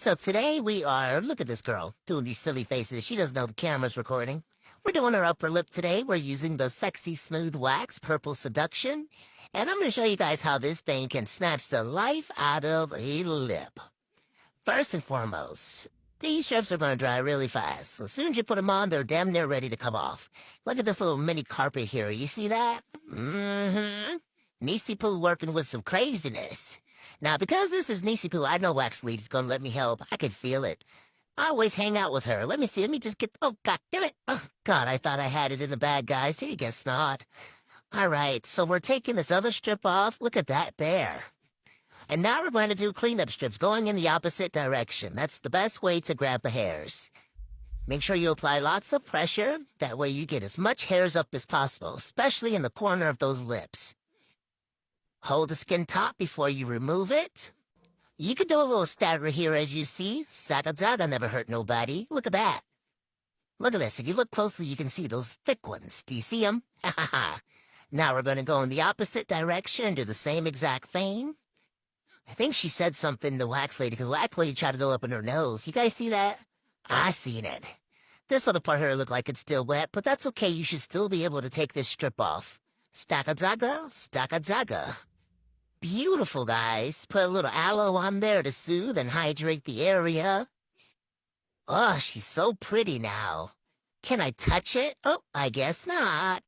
So today look at this girl, doing these silly faces. She doesn't know the camera's recording. We're doing her upper lip today. We're using the Sexy Smooth Wax Purple Seduction. And I'm going to show you guys how this thing can snatch the life out of a lip. First and foremost, these strips are going to dry really fast. So as soon as you put them on, they're damn near ready to come off. Look at this little mini carpet here. You see that? Mm-hmm. Niecy Poo working with some craziness. Now, because this is Niecy Poo, I know Wax Lead is going to let me help. I can feel it. I always hang out with her. Let me see. Let me just get... Oh, God damn it. Oh, God, I thought I had it in the bag, guys. Here you guess not. All right, so we're taking this other strip off. Look at that there. And now we're going to do cleanup strips going in the opposite direction. That's the best way to grab the hairs. Make sure you apply lots of pressure. That way you get as much hairs up as possible, especially in the corner of those lips. Hold the skin taut before you remove it. You can do a little stagger here, as you see. Zaga never hurt nobody. Look at that. Look at this. If you look closely, you can see those thick ones. Do you see them? Now we're going to go in the opposite direction and do the same exact thing. I think she said something to Wax Lady, because Wax Lady tried to go up in her nose. You guys see that? I seen it. This little part here look like it's still wet, but that's okay. You should still be able to take this strip off. Stagger. Beautiful, guys. Put a little aloe on there to soothe and hydrate the area. Oh, she's so pretty now. Can I touch it? Oh, I guess not.